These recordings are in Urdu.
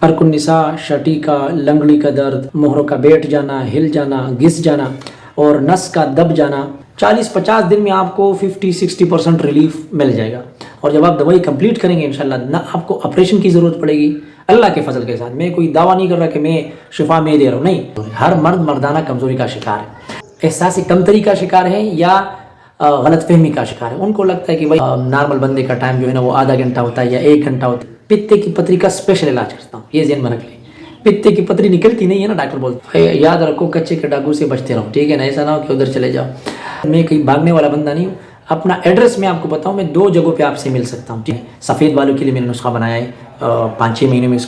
ارکنسا، شٹی کا، لنگڑی کا درد، مہروں کا بیٹھ جانا، ہل جانا، گھس جانا اور نس کا دب جانا 40-50 دن میں آپ کو 50-60% ریلیف مل جائے گا. اور جب آپ دوائی کمپلیٹ کریں گے انشاءاللہ نہ آپ کو آپریشن کی ضرورت پڑے گی اللہ کے فضل کے ساتھ. میں کوئی دعویٰ نہیں کر رہا کہ میں شفا میں دے رہا ہوں، نہیں. ہر مرد مردانہ کمزوری کا شکار ہے، احساسی کمتری کا شکار ہے یا غلط فہمی کا شکار ہے. ان کو لگتا ہے کہ بھائی نارمل بندے کا ٹائم جو ہے نا وہ آدھا گھنٹہ ہوتا ہے یا 1 گھنٹہ ہوتا ہے. پتے کی پتری کا اسپیشل علاج کرتا ہوں، یہ ذہن میں رکھ لیں. پتے کی پتری نکلتی نہیں ہے نا، ڈاکٹر بولتے ہیں یاد رکھو کچے کے ڈاکو سے بچتے رہو، ٹھیک ہے نا. ایسا نہ ہو کہ ادھر چلے جاؤ. میں کہیں بھاگنے والا بندہ نہیں ہوں. اپنا ایڈریس میں آپ کو بتاؤں، میں 2 جگہوں پہ آپ سے مل سکتا ہوں. ٹھیک ہے، سفید بالوں کے لیے میں نے نسخہ بنایا ہے، 5-6 مہینے میں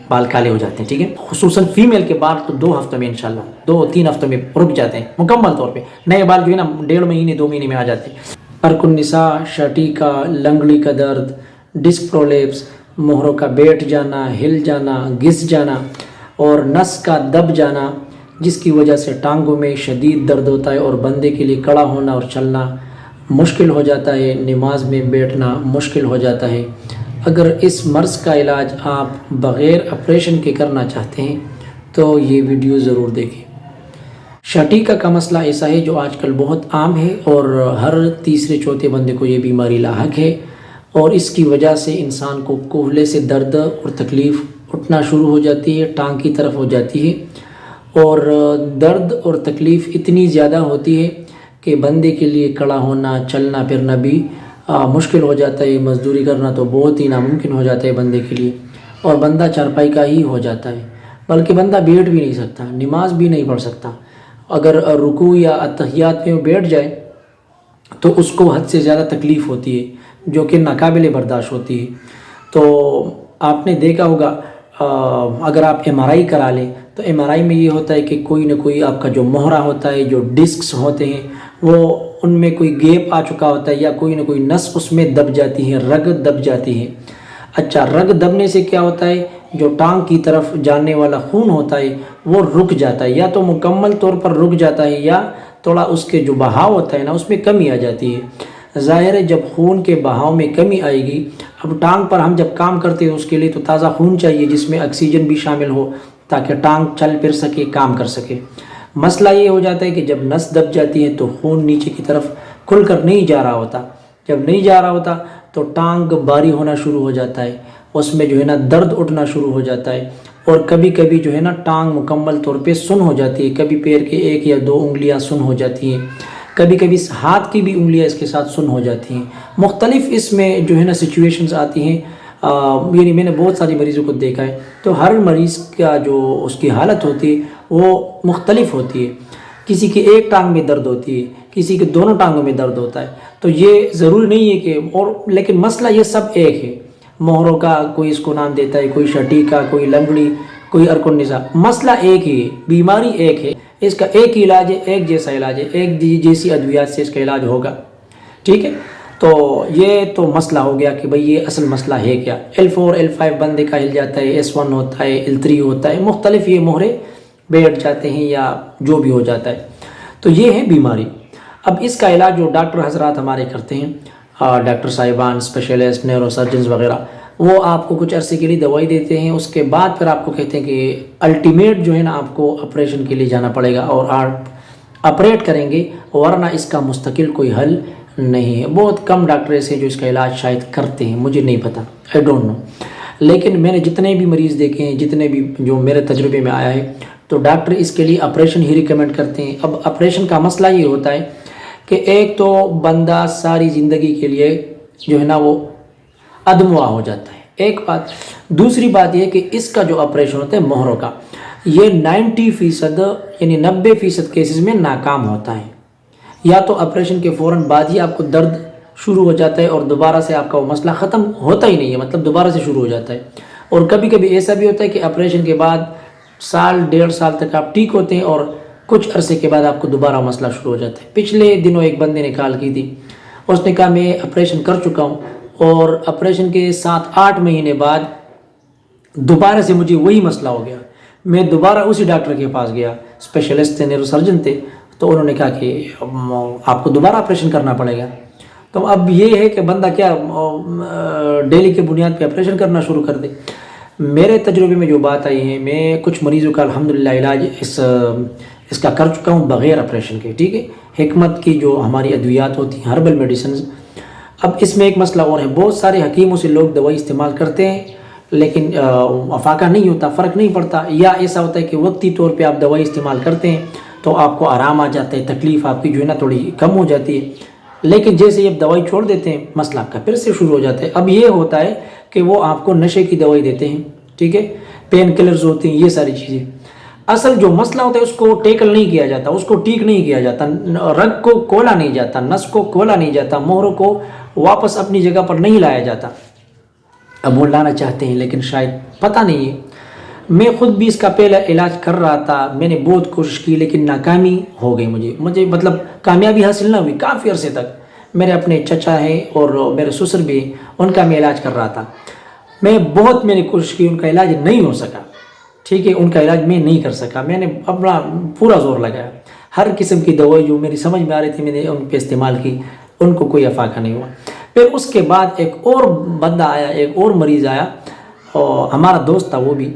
بال کالے ہو جاتے ہیں. ٹھیک ہے، خصوصاً فیمیل کے بال تو 2 ہفتوں میں انشاءاللہ 2-3 ہفتوں میں رک جاتے ہیں مکمل طور پہ. نئے بال جو ہے نا 1.5 مہینے 2 مہینے میں آ جاتے ہیں. ارکنسا، شٹی کا، لنگڑی کا درد، ڈسک پرولیپس، مہروں کا بیٹھ جانا، ہل جانا، گھس جانا اور نس کا دب جانا جس کی وجہ سے ٹانگوں میں شدید درد ہوتا ہے اور بندے کے لیے کھڑا ہونا اور چلنا مشکل ہو جاتا ہے، نماز میں بیٹھنا مشکل ہو جاتا ہے. اگر اس مرض کا علاج آپ بغیر آپریشن کے کرنا چاہتے ہیں تو یہ ویڈیو ضرور دیکھیں. شٹیکا کا مسئلہ ایسا ہے جو آج کل بہت عام ہے اور ہر تیسرے چوتھے بندے کو یہ بیماری لاحق ہے اور اس کی وجہ سے انسان کو کوہلے سے درد اور تکلیف اٹھنا شروع ہو جاتی ہے، ٹانگ کی طرف ہو جاتی ہے اور درد اور تکلیف اتنی زیادہ ہوتی ہے کہ بندے کے لیے کھڑا ہونا، چلنا پھرنا بھی مشکل ہو جاتا ہے. مزدوری کرنا تو بہت ہی ناممکن ہو جاتا ہے بندے کے لیے اور بندہ چارپائی کا ہی ہو جاتا ہے. بلکہ بندہ بیٹھ بھی نہیں سکتا، نماز بھی نہیں پڑھ سکتا. اگر رکوع یا اتحیات میں بیٹھ جائے تو اس کو حد سے زیادہ تکلیف ہوتی ہے جو کہ ناقابل برداشت ہوتی ہے. تو آپ نے دیکھا ہوگا اگر آپ MRI کرا لیں تو MRI میں یہ ہوتا ہے کہ کوئی نہ کوئی آپ کا جو مہرہ ہوتا ہے، جو ڈسکس ہوتے ہیں وہ ان میں کوئی گیپ آ چکا ہوتا ہے یا کوئی نہ کوئی نس اس میں دب جاتی ہے، رگ دب جاتی ہے. اچھا، رگ دبنے سے کیا ہوتا ہے، جو ٹانگ کی طرف جانے والا خون ہوتا ہے وہ رک جاتا ہے، یا تو مکمل طور پر رک جاتا ہے یا تھوڑا اس کے جو بہاؤ ہوتا ہے نا اس میں کمی آ جاتی ہے. ظاہر ہے جب خون کے بہاؤ میں کمی آئے گی، اب ٹانگ پر ہم جب کام کرتے ہیں اس کے لیے تو تازہ خون چاہیے جس میں آکسیجن بھی شامل ہو تاکہ ٹانگ چل پھر سکے، کام کر سکے. مسئلہ یہ ہو جاتا ہے کہ جب نس دب جاتی ہے تو خون نیچے کی طرف کھل کر نہیں جا رہا ہوتا. جب نہیں جا رہا ہوتا تو ٹانگ بھاری ہونا شروع ہو جاتا ہے، اس میں جو ہے نا درد اٹھنا شروع ہو جاتا ہے اور کبھی کبھی جو ہے نا ٹانگ مکمل طور پہ سن ہو جاتی ہے. کبھی پیر کے 1 یا 2 انگلیاں سن ہو جاتی ہیں، کبھی کبھی ہاتھ کی بھی انگلیاں اس کے ساتھ سن ہو جاتی ہیں. مختلف اس میں جو ہے نا سچویشنز آتی ہیں. یعنی میں نے بہت ساری مریضوں کو دیکھا ہے تو ہر مریض کا جو اس کی حالت ہوتی ہے وہ مختلف ہوتی ہے. کسی کی ایک ٹانگ میں درد ہوتی ہے، کسی کے دونوں ٹانگوں میں درد ہوتا ہے. تو یہ ضروری نہیں ہے کہ لیکن مسئلہ یہ سب ایک ہے. مہروں کا کوئی اس کو نام دیتا ہے، کوئی شٹی کا، کوئی لنگڑی، کوئی ارکنسا. مسئلہ ایک ہی ہے، بیماری ایک ہے، اس کا ایک ہی علاج ہے، ایک جیسا علاج ہے، ایک جیسی ادویات سے اس کا علاج ہوگا. ٹھیک ہے، تو یہ تو مسئلہ ہو گیا کہ بھئی یہ اصل مسئلہ ہے کیا. L4 L5 بندے کا ہل جاتا ہے، S1 ہوتا ہے، L3 ہوتا ہے، مختلف یہ مہرے بیٹھ جاتے ہیں یا جو بھی ہو جاتا ہے. تو یہ ہے بیماری. اب اس کا علاج جو ڈاکٹر حضرات ہمارے کرتے ہیں، ڈاکٹر صاحبان، اسپیشلسٹ، نیورو سرجنز وغیرہ، وہ آپ کو کچھ عرصے کے لیے دوائی دیتے ہیں. اس کے بعد پھر آپ کو کہتے ہیں کہ الٹیمیٹ جو ہے نا آپ کو آپریشن کے لیے جانا پڑے گا اور آپ آپریٹ کریں گے ورنہ اس کا مستقل کوئی حل نہیں ہے. بہت کم ڈاکٹر ایسے ہیں جو اس کا علاج شاید کرتے ہیں، مجھے نہیں پتہ، آئی ڈونٹ نو. لیکن میں نے جتنے بھی مریض دیکھے ہیں، جتنے بھی جو میرے تجربے میں آیا ہے، تو ڈاکٹر اس کے لیے آپریشن ہی ریکمینڈ کرتے ہیں. اب آپریشن کا مسئلہ یہ ہوتا ہے کہ ایک تو بندہ ساری زندگی کے لیے جو ہے نا وہ ادموا ہو جاتا ہے، ایک بات. دوسری بات یہ کہ اس کا جو آپریشن ہوتا ہے مہروں کا، یہ 90% یعنی 90% کیسز میں ناکام ہوتا ہے. یا تو آپریشن کے فوراً بعد ہی آپ کو درد شروع ہو جاتا ہے اور دوبارہ سے آپ کا وہ مسئلہ ختم ہوتا ہی نہیں ہے، مطلب دوبارہ سے شروع ہو جاتا ہے. اور کبھی کبھی ایسا بھی ہوتا ہے کہ آپریشن کے بعد 1.5 سال تک آپ ٹھیک ہوتے ہیں اور کچھ عرصے کے بعد آپ کو دوبارہ مسئلہ شروع ہو جاتا ہے. پچھلے دنوں ایک بندے نے کال کی تھی، اس نے کہا میں آپریشن کر چکا ہوں اور آپریشن کے 7-8 مہینے بعد دوبارہ سے مجھے وہی مسئلہ ہو گیا. میں دوبارہ اسی ڈاکٹر کے پاس گیا، اسپیشلسٹ تھے، نیورو سرجن تھے، تو انہوں نے کہا کہ آپ کو دوبارہ آپریشن کرنا پڑے گا. تو اب یہ ہے کہ بندہ کیا ڈیلی کے بنیاد پہ آپریشن کرنا شروع کر دے. میرے تجربے میں جو بات آئی ہے، میں کچھ مریضوں کا الحمدللہ علاج اس کا کر چکا ہوں بغیر آپریشن کے، ٹھیک ہے، حکمت کی جو ہماری ادویات ہوتی ہیں، ہربل میڈیسنز۔ اب اس میں ایک مسئلہ اور ہے، بہت سارے حکیموں سے لوگ دوائی استعمال کرتے ہیں لیکن افاقہ نہیں ہوتا، فرق نہیں پڑتا، یا ایسا ہوتا ہے کہ وقتی طور پہ آپ دوائی استعمال کرتے ہیں تو آپ کو آرام آ جاتا ہے، تکلیف آپ کی جو ہے نا تھوڑی کم ہو جاتی ہے، لیکن جیسے ہی آپ دوائی چھوڑ دیتے ہیں مسئلہ آپ کا پھر سے شروع ہو جاتا ہے۔ اب یہ ہوتا ہے کہ وہ آپ کو نشے کی دوائی دیتے ہیں، ٹھیک ہے، پین کلرز ہوتے ہیں، یہ ساری چیزیں۔ اصل جو مسئلہ ہوتا ہے اس کو ٹیکل نہیں کیا جاتا، اس کو ٹھیک نہیں کیا جاتا، رگ کو کھولا نہیں جاتا، نس کو کھولا نہیں جاتا، مہروں کو واپس اپنی جگہ پر نہیں لایا جاتا۔ اب وہ لانا چاہتے ہیں لیکن شاید پتہ نہیں ہے۔ میں خود بھی اس کا پہلا علاج کر رہا تھا، میں نے بہت کوشش کی لیکن ناکامی ہو گئی، مجھے مطلب کامیابی حاصل نہ ہوئی کافی عرصے تک۔ میرے اپنے چچا ہیں اور میرے سسر بھی ہیں، ان کا میں علاج کر رہا تھا، میں نے کوشش کی، ان کا علاج نہیں ہو سکا، ٹھیک ہے، ان کا علاج میں نہیں کر سکا۔ میں نے اپنا پورا زور لگایا، ہر قسم کی دوائی جو میری سمجھ میں آ رہی تھی میں نے ان پہ استعمال کی، ان کو کوئی افاقہ نہیں ہوا۔ پھر اس کے بعد ایک اور بندہ آیا، ایک اور مریض آیا، اور ہمارا دوست تھا وہ بھی،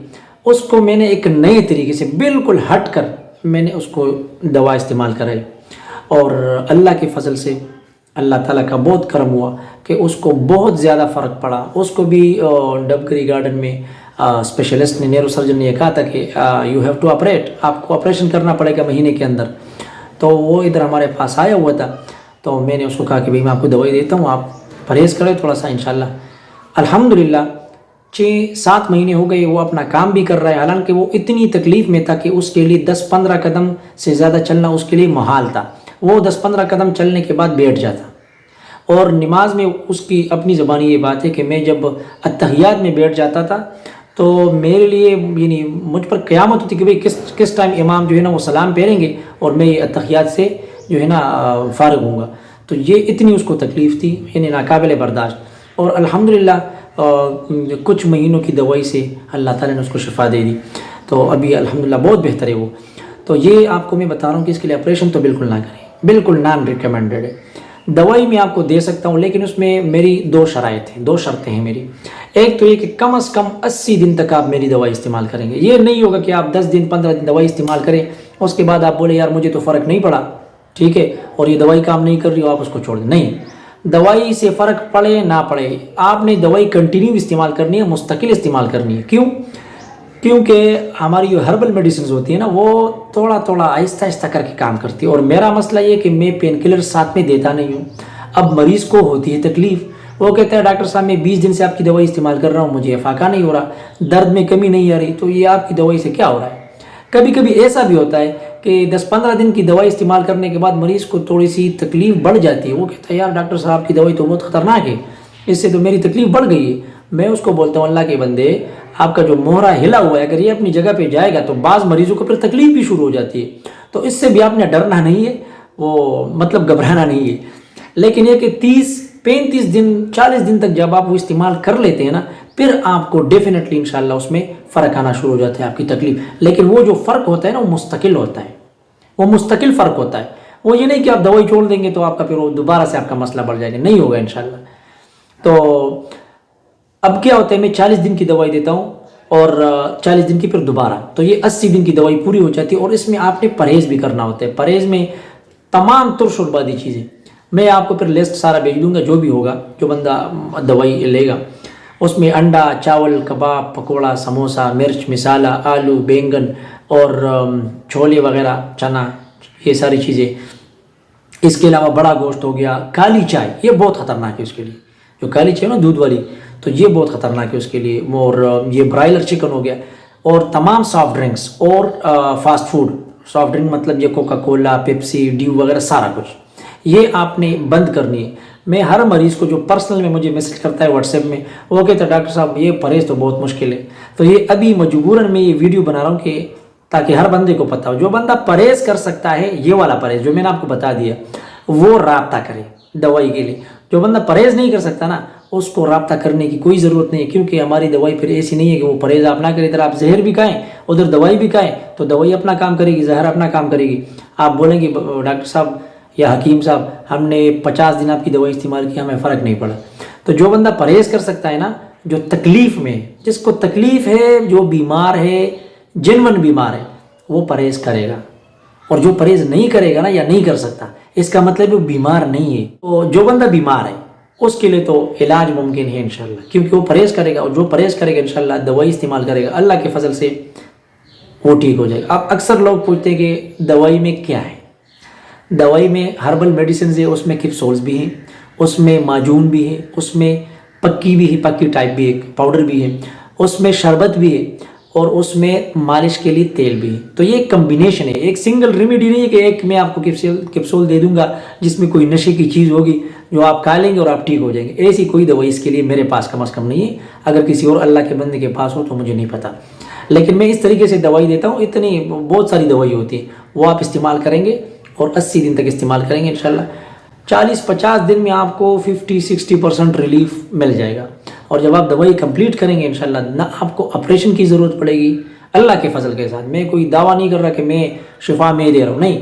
اس کو میں نے ایک نئے طریقے سے بالکل ہٹ کر میں نے اس کو دوا استعمال کرائی، اور اللہ کے فضل سے اللہ تعالیٰ کا بہت کرم ہوا کہ اس کو بہت زیادہ فرق پڑا۔ اس کو بھی ڈبگری گارڈن میں اسپیشلسٹ نے، نیورو سرجن نے یہ کہا تھا کہ یو ہیو ٹو آپریٹ، آپ کو آپریشن کرنا پڑے گا مہینے کے اندر۔ تو وہ ادھر ہمارے پاس آیا ہوا تھا، تو میں نے اس کو کہا کہ بھئی میں آپ کو دوائی دیتا ہوں، آپ پرہیز کریں تھوڑا سا انشاءاللہ۔ الحمدللہ 6-7 مہینے ہو گئے، وہ اپنا کام بھی کر رہا ہے، حالانکہ وہ اتنی تکلیف میں تھا کہ اس کے لیے 10-15 قدم سے زیادہ چلنا اس کے لیے محال تھا۔ وہ 10-15 قدم چلنے کے بعد بیٹھ جاتا، اور نماز میں اس کی اپنی زبانی یہ بات ہے کہ میں جب اتحیات میں بیٹھ جاتا تھا تو میرے لیے یعنی مجھ پر قیامت ہوتی کہ بھئی کس ٹائم امام جو ہے نا وہ سلام پھیریں گے اور میں یہ اتحیات سے جو ہے نا فارغ ہوں گا۔ تو یہ اتنی اس کو تکلیف تھی، یعنی ناقابل برداشت، اور الحمدللہ کچھ مہینوں کی دوائی سے اللہ تعالیٰ نے اس کو شفا دے دی، تو ابھی الحمدللہ بہت بہتر ہے وہ۔ تو یہ آپ کو میں بتا رہا ہوں کہ اس کے لیے آپریشن تو بالکل نہ کریں، بالکل نان ریکمینڈڈ ہے۔ دوائی میں آپ کو دے سکتا ہوں لیکن اس میں میری 2 شرائط ہیں، 2 شرطیں ہیں میری۔ ایک تو یہ کہ کم از کم 80 دن تک آپ میری دوائی استعمال کریں گے۔ یہ نہیں ہوگا کہ آپ 10 دن 15 دن دوائی استعمال کریں، اس کے بعد آپ بولے یار مجھے تو فرق نہیں پڑا، ٹھیک ہے، اور یہ دوائی کام نہیں کر رہی ہو، آپ اس کو چھوڑ دیں۔ نہیں، دوائی سے فرق پڑے نہ پڑے، آپ نے دوائی کنٹینیو استعمال کرنی ہے، مستقل استعمال کرنی ہے۔ کیونکہ ہماری جو ہربل میڈیسنز ہوتی ہیں نا وہ تھوڑا آہستہ آہستہ کر کے کام کرتی ہے، اور میرا مسئلہ یہ کہ میں پین کلر ساتھ میں دیتا نہیں ہوں۔ اب مریض کو ہوتی ہے تکلیف، وہ کہتا ہے ڈاکٹر صاحب میں 20 دن سے آپ کی دوائی استعمال کر رہا ہوں، مجھے افاقہ نہیں ہو رہا، درد میں کمی نہیں آ رہی، تو یہ آپ کی دوائی سے کیا ہو رہا ہے؟ کبھی کبھی ایسا بھی ہوتا ہے کہ 10-15 دن کی دوائی استعمال کرنے کے بعد مریض کو تھوڑی سی تکلیف بڑھ جاتی ہے، وہ کہتا ہے یار ڈاکٹر صاحب کی دوائی تو بہت خطرناک ہے، اس سے تو میری تکلیف بڑھ گئی ہے۔ میں اس کو بولتا ہوں اللہ کے بندے، آپ کا جو مہرہ ہلا ہوا ہے اگر یہ اپنی جگہ پہ جائے گا تو بعض مریضوں کو پھر تکلیف بھی شروع ہو جاتی ہے، تو اس سے بھی آپ نے ڈرنا نہیں ہے، وہ مطلب گھبرانا نہیں ہے۔ لیکن یہ کہ 30-35 دن 40 دن تک جب آپ وہ استعمال کر لیتے ہیں نا، پھر آپ کو ڈیفینیٹلی انشاءاللہ اس میں فرق آنا شروع ہو جاتا ہے، آپ کی تکلیف۔ لیکن وہ جو فرق ہوتا ہے نا وہ مستقل ہوتا ہے، وہ مستقل فرق ہوتا ہے، وہ یہ نہیں کہ آپ دوائی چھوڑ دیں گے تو آپ کا پھر وہ دوبارہ سے آپ کا مسئلہ بڑھ جائے گا، نہیں ہوگا انشاءاللہ۔ تو اب کیا ہوتا ہے، میں 40 دن کی دوائی دیتا ہوں اور 40 دن کی پھر دوبارہ، تو یہ 80 دن کی دوائی پوری ہو جاتی ہے، اور اس میں آپ نے پرہیز بھی کرنا ہوتا ہے۔ پرہیز میں تمام شربادی چیزیں میں آپ کو پھر لسٹ سارا بھیج دوں گا، جو بھی ہوگا، جو بندہ دوائی لے گا اس میں انڈا، چاول، کباب، پکوڑا، سموسا، مرچ، مسالہ، آلو، بینگن اور چھولے وغیرہ، چنا، یہ ساری چیزیں۔ اس کے علاوہ بڑا گوشت ہو گیا، کالی چائے، یہ بہت خطرناک ہے اس کے لیے، جو کالی چائے نا دودھ والی، تو یہ بہت خطرناک ہے اس کے لیے، اور یہ برائلر چکن ہو گیا، اور تمام سافٹ ڈرنکس اور فاسٹ فوڈ۔ سافٹ ڈرنک مطلب یہ کوکا کولا، پیپسی، ڈیو وغیرہ سارا کچھ، یہ آپ نے بند کرنی ہے۔ میں ہر مریض کو جو پرسنل میں مجھے میسج کرتا ہے واٹس ایپ میں، وہ کہتا ہے ڈاکٹر صاحب یہ پرہیز تو بہت مشکل ہے، تو یہ ابھی مجبوراً میں یہ ویڈیو بنا رہا ہوں کہ تاکہ ہر بندے کو پتہ ہو، جو بندہ پرہیز کر سکتا ہے، یہ والا پرہیز جو میں نے آپ کو بتا دیا، وہ رابطہ کرے دوائی کے لیے۔ جو بندہ پرہیز نہیں کر سکتا نا، اس کو رابطہ کرنے کی کوئی ضرورت نہیں ہے، کیونکہ ہماری دوائی پھر ایسی نہیں ہے کہ وہ پرہیز آپ نہ کریں، ادھر آپ زہر بھی کھائیں ادھر دوائی بھی کھائیں، تو دوائی اپنا کام کرے گی، زہر اپنا کام کرے گی۔ آپ بولیں گے ڈاکٹر صاحب یا حکیم صاحب ہم نے 50 دن آپ کی دوائی استعمال کی، ہمیں فرق نہیں پڑا۔ تو جو بندہ پرہیز کر سکتا ہے نا، جو تکلیف میں ہے، جس کو تکلیف ہے، جو بیمار ہے، جنون بیمار ہے، وہ پرہیز کرے گا، اور جو پرہیز نہیں کرے گا نا یا نہیں کر سکتا، اس کا مطلب وہ بیمار نہیں ہے۔ تو جو بندہ بیمار ہے اس کے لیے تو علاج ممکن ہے انشاءاللہ، کیونکہ وہ پرہیز کرے گا، اور جو پرہیز کرے گا انشاءاللہ دوائی استعمال کرے گا، اللہ کے فضل سے وہ ٹھیک ہو جائے گا۔ اب اکثر لوگ پوچھتے ہیں کہ دوائی میں کیا ہے؟ دوائی میں ہربل میڈیسنز ہے، اس میں کیپسولز بھی ہیں، اس میں معجون بھی ہے، اس میں پکی بھی ہے، پکی ٹائپ بھی ہے، پاؤڈر بھی ہے، اس میں شربت بھی ہے، اور اس میں مالش کے لیے تیل بھی ہے۔ تو یہ ایک کمبینیشن ہے، ایک سنگل ریمیڈی نہیں ہے کہ ایک میں آپ کو کیپسول دے دوں گا جس میں کوئی نشے کی چیز ہوگی جو آپ کھا لیں گے اور آپ ٹھیک ہو جائیں گے۔ ایسی کوئی دوائی اس کے لیے میرے پاس کم از کم نہیں ہے، اگر کسی اور اللہ کے بندے کے پاس ہو تو مجھے نہیں پتہ، لیکن میں اس طریقے سے دوائی دیتا ہوں۔ اتنی بہت ساری دوائی ہوتی ہے، وہ آپ استعمال کریں گے اور 80 دن تک استعمال کریں گے انشاءاللہ 40-50 دن میں آپ کو 50-60% ریلیف مل جائے گا۔ اور جب آپ دوائی کمپلیٹ کریں گے انشاءاللہ نہ آپ کو آپریشن کی ضرورت پڑے گی، اللہ کے فضل کے ساتھ۔ میں کوئی دعویٰ نہیں کر رہا کہ میں شفا میں دے رہا ہوں، نہیں،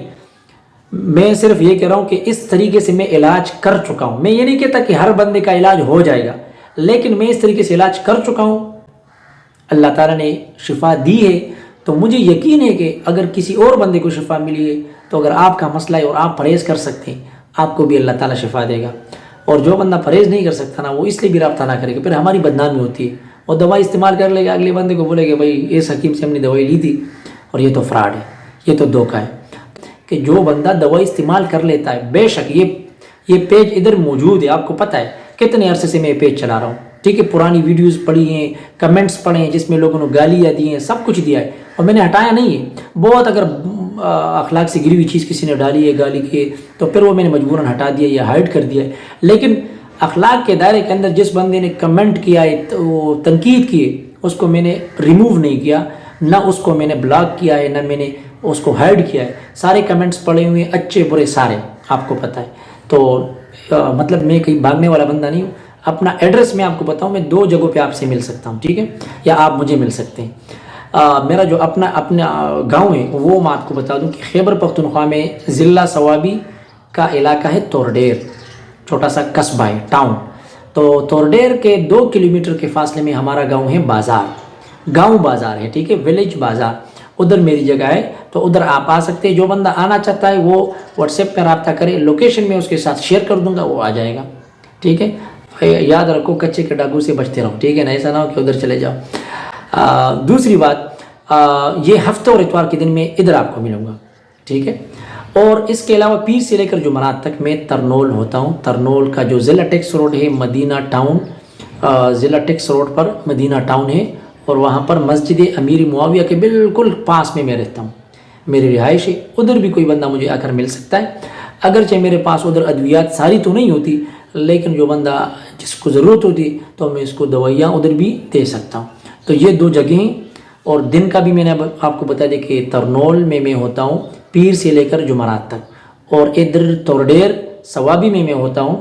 میں صرف یہ کہہ رہا ہوں کہ اس طریقے سے میں علاج کر چکا ہوں۔ میں یہ نہیں کہتا کہ ہر بندے کا علاج ہو جائے گا، لیکن میں اس طریقے سے علاج کر چکا ہوں، اللہ تعالیٰ نے شفا دی ہے، تو مجھے یقین ہے کہ اگر کسی اور بندے کو شفا ملی ہے تو اگر آپ کا مسئلہ ہے اور آپ پرہیز کر سکتے ہیں، آپ کو بھی اللہ تعالیٰ شفا دے گا۔ اور جو بندہ پرہیز نہیں کر سکتا نا، وہ اس لیے بھی رابطہ نہ کرے گا، پھر ہماری بدنامی ہوتی ہے، وہ دوائی استعمال کر لے گا، اگلے بندے کو بولے گا بھائی اس حکیم سے ہم نے دوائی لی تھی اور یہ تو فراڈ ہے، یہ تو دھوکہ ہے۔ کہ جو بندہ دوائی استعمال کر لیتا ہے، بے شک یہ پیج ادھر موجود ہے، آپ کو پتہ ہے کتنے عرصے سے میں یہ پیج چلا رہا ہوں، ٹھیک ہے، پرانی ویڈیوز پڑھی ہیں، کمنٹس پڑھے ہیں جس میں لوگوں نے گالیاں دی ہیں، سب کچھ دیا ہے، اور میں نے ہٹایا نہیں ہے۔ بہت اگر اخلاق سے گری ہوئی چیز کسی نے ڈالی ہے گالی کی تو پھر وہ میں نے مجبوراً ہٹا دیا یا ہائڈ کر دیا ہے، لیکن اخلاق کے دائرے کے اندر جس بندے نے کمنٹ کیا ہے، تنقید کی ہے، اس کو میں نے ریموو نہیں کیا، نہ اس کو میں نے بلاک کیا ہے، نہ میں نے اس کو ہائڈ کیا ہے۔ سارے کمنٹس پڑھے ہوئے ہیں، اچھے برے سارے، آپ کو پتہ ہے۔ تو مطلب میں کہیں بھاگنے والا بندہ نہیں ہوں۔ اپنا ایڈریس میں آپ کو بتاؤں، میں 2 جگہوں پہ آپ سے مل سکتا ہوں، ٹھیک ہے، یا آپ مجھے مل سکتے ہیں۔ میرا جو اپنا گاؤں ہے وہ میں آپ کو بتا دوں کہ خیبر پختونخوا میں ضلع صوابی کا علاقہ ہے توردیر، چھوٹا سا قصبہ ہے، ٹاؤن۔ تو توردیر کے 2 کلومیٹر کے فاصلے میں ہمارا گاؤں ہے بازار، گاؤں بازار ہے، ٹھیک ہے، ولیج بازار، ادھر میری جگہ ہے، تو ادھر آپ آ سکتے ہیں۔ جو بندہ آنا چاہتا ہے وہ واٹس ایپ پہ رابطہ کرے، لوکیشن میں اس کے ساتھ شیئر کر دوں گا، وہ آ جائے گا، ٹھیک ہے۔ یاد رکھو کچے کے ڈاکو سے بچتے رہو، ٹھیک ہے نا، ایسا نہ ہو کہ ادھر چلے جاؤ۔ دوسری بات، یہ ہفتہ اور اتوار کے دن میں ادھر آپ کو ملوں گا، ٹھیک ہے۔ اور اس کے علاوہ پیر سے لے کر جمعرات تک میں ترنول ہوتا ہوں۔ ترنول کا جو ضلع ٹیکس روڈ ہے مدینہ ٹاؤن، ضلع ٹیکس روڈ پر مدینہ ٹاؤن ہے، اور وہاں پر مسجد امیر معاویہ کے بالکل پاس میں رہتا ہوں، میری رہائش ہے۔ ادھر بھی کوئی بندہ مجھے آ کر مل سکتا ہے، اگرچہ میرے پاس ادھر ادویات ساری تو نہیں ہوتی، لیکن جو بندہ جس کو ضرورت ہوتی تو میں اس کو دوائیاں ادھر بھی دے سکتا ہوں۔ تو یہ 2 جگہیں، اور دن کا بھی میں نے آپ کو بتا دیا کہ ترنول میں ہوتا ہوں پیر سے لے کر جمعرات تک، اور ادھر توردیر صوابی میں ہوتا ہوں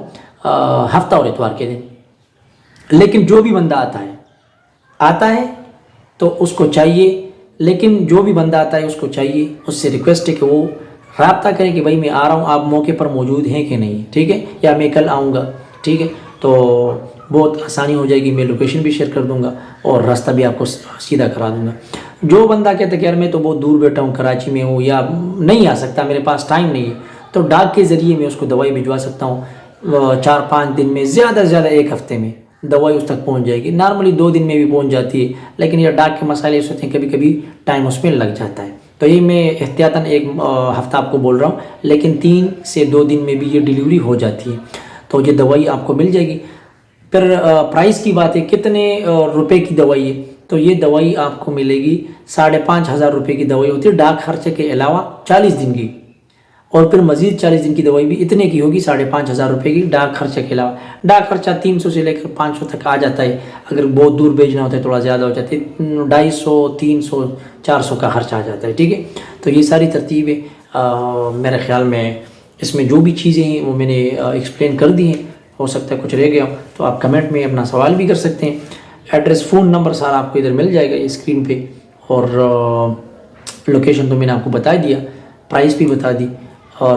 ہفتہ اور اتوار کے دن۔ لیکن جو بھی بندہ آتا ہے تو اس کو چاہیے، لیکن جو بھی بندہ آتا ہے اس کو چاہیے، اس سے ریکویسٹ ہے کہ وہ رابطہ کرے کہ بھائی میں آ رہا ہوں، آپ موقع پر موجود ہیں کہ نہیں، ٹھیک ہے، یا میں کل آؤں گا، ٹھیک ہے، تو بہت آسانی ہو جائے گی، میں لوکیشن بھی شیئر کر دوں گا اور راستہ بھی آپ کو سیدھا کرا دوں گا۔ جو بندہ کہتا ہے کہ یار میں تو بہت دور بیٹھا ہوں، کراچی میں ہوں، یا نہیں آ سکتا، میرے پاس ٹائم نہیں ہے، تو ڈاک کے ذریعے میں اس کو دوائی بھجوا سکتا ہوں۔ 4-5 دن میں، زیادہ سے زیادہ 1 ہفتے میں دوائی اس تک پہنچ جائے گی، نارملی 2 دن میں بھی پہنچ جاتی ہے، لیکن یہ ڈاک کے مسائل اس ہوتے ہیں، کبھی کبھی ٹائم اس میں لگ جاتا ہے، تو یہ میں احتیاطاً 1 ہفتہ آپ کو بول رہا ہوں، لیکن 3 سے 2 دن میں بھی یہ ڈیلیوری ہو جاتی ہے، تو یہ دوائی آپ کو مل جائے گی۔ پھر پرائس کی بات ہے، کتنے روپے کی دوائی ہے، تو یہ دوائی آپ کو ملے گی 5,500 روپے کی دوائی ہوتی ہے، ڈاک خرچے کے علاوہ 40 دن کی، اور پھر مزید 40 دن کی دوائی بھی اتنے کی ہوگی 5,500 روپے کی، ڈاک خرچے کے علاوہ۔ ڈاک خرچہ 300 سے لے کر 500 تک آ جاتا ہے، اگر بہت دور بھیجنا ہوتا ہے تھوڑا زیادہ ہو جاتا ہے، 250, 300, 400 کا خرچہ آ جاتا ہے، ٹھیک ہے۔ تو یہ ساری ترتیب ہے، میرے خیال میں اس میں جو بھی چیزیں ہیں وہ میں نے ایکسپلین کر دی ہیں، ہو سکتا ہے کچھ رہ گیا تو آپ کمنٹ میں اپنا سوال بھی کر سکتے ہیں۔ ایڈریس، فون نمبر سارا آپ کو ادھر مل جائے گا اسکرین پہ، اور لوکیشن تو میں نے آپ کو بتا دیا، پرائس بھی بتا دی، اور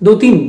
2-3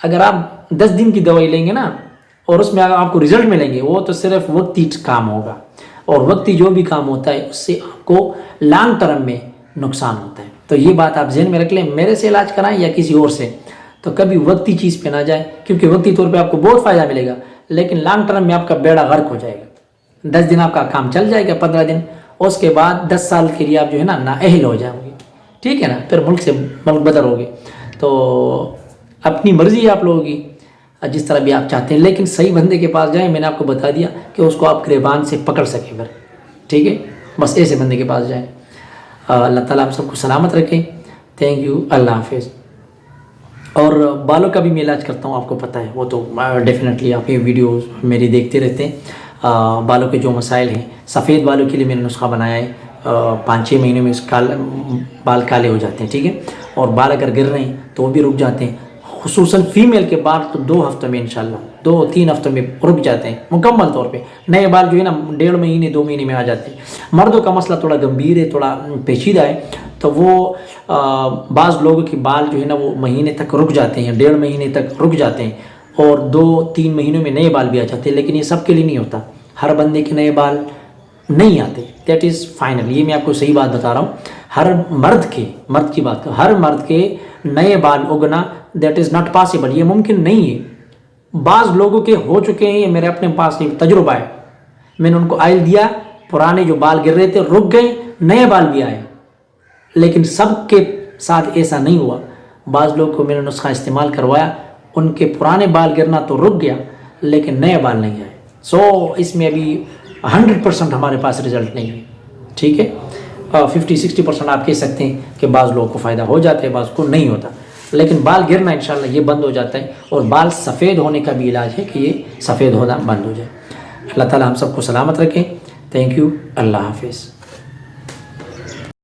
اگر آپ 10 دن کی دوائی لیں گے نا اور اس میں آپ کو رزلٹ ملیں گے، وہ تو صرف وقتی کام ہوگا، اور وقتی جو بھی کام ہوتا ہے اس سے آپ کو لانگ ٹرم میں نقصان ہوتا ہے۔ تو یہ بات آپ ذہن میں رکھ لیں، میرے سے علاج کرائیں یا کسی اور سے، تو کبھی وقتی چیز پہ نہ جائیں، کیونکہ وقتی طور پہ آپ کو بہت فائدہ ملے گا لیکن لانگ ٹرم میں آپ کا بیڑا غرق ہو جائے گا۔ 10 دن آپ کا کام چل جائے گا، 15 دن، اس کے بعد 10 سال کے لیے آپ جو ہے نا نااہل ہو جاؤ گے، ٹھیک ہے نا، پھر ملک سے ملک بدر ہوگے۔ تو اپنی مرضی ہے آپ لوگوں کی، جس طرح بھی آپ چاہتے ہیں، لیکن صحیح بندے کے پاس جائیں۔ میں نے آپ کو بتا دیا کہ اس کو آپ گریبان سے پکڑ سکیں پھر، ٹھیک ہے، بس ایسے بندے کے پاس جائیں۔ اللہ تعالیٰ آپ سب کو سلامت رکھیں۔ تھینک یو، اللہ حافظ۔ اور بالوں کا بھی میں علاج کرتا ہوں، آپ کو پتہ ہے، وہ تو ڈیفینیٹلی آپ یہ ویڈیوز میری دیکھتے رہتے ہیں۔ بالوں کے جو مسائل ہیں، سفید بالوں کے لیے میں نے نسخہ بنایا ہے، 5-6 مہینے میں بال کالے ہو جاتے ہیں، ٹھیک ہے، اور بال اگر گر رہے ہیں تو وہ بھی رک جاتے ہیں، خصوصاً فیمیل کے بال تو 2 ہفتوں میں انشاءاللہ 2-3 ہفتوں میں رک جاتے ہیں مکمل طور پہ۔ نئے بال جو ہے نا 1.5 مہینے 2 مہینے میں آ جاتے ہیں۔ مردوں کا مسئلہ تھوڑا گمبھیر ہے، تھوڑا پیچیدہ ہے، تو وہ بعض لوگوں کے بال جو ہے نا وہ مہینے تک رک جاتے ہیں، 1.5 مہینے تک رک جاتے ہیں، اور 2-3 مہینوں میں نئے بال بھی آ جاتے ہیں، لیکن یہ سب کے لیے نہیں ہوتا، ہر بندے کے نئے بال نہیں آتے، دیٹ از فائنل۔ یہ میں آپ کو صحیح بات بتا رہا ہوں، ہر مرد کی بات کروں، ہر مرد کے نئے بال اگنا دیٹ از ناٹ پاسبل، یہ ممکن نہیں ہے۔ بعض لوگوں کے ہو چکے ہیں، یہ میرے اپنے پاس ایک تجربہ ہے، میں نے ان کو آئل دیا، پرانے جو بال گر رہے تھے رک گئے، نئے بال بھی آئے، لیکن سب کے ساتھ ایسا نہیں ہوا۔ بعض لوگوں کو میں نے نسخہ استعمال کروایا، ان کے پرانے بال گرنا تو رک گیا لیکن نئے بال نہیں آئے۔ سو اس میں ابھی 100% ہمارے پاس رزلٹ نہیں ہے، ٹھیک ہے، 50-60% آپ کہہ سکتے ہیں کہ بعض لوگوں کو فائدہ ہو جاتا ہے، بعض کو نہیں ہوتا، لیکن بال گرنا انشاءاللہ یہ بند ہو جاتا ہے، اور بال سفید ہونے کا بھی علاج ہے کہ یہ سفید ہونا بند ہو جائے۔ اللہ تعالیٰ ہم سب کو سلامت رکھیں۔ تھینک یو، اللہ حافظ۔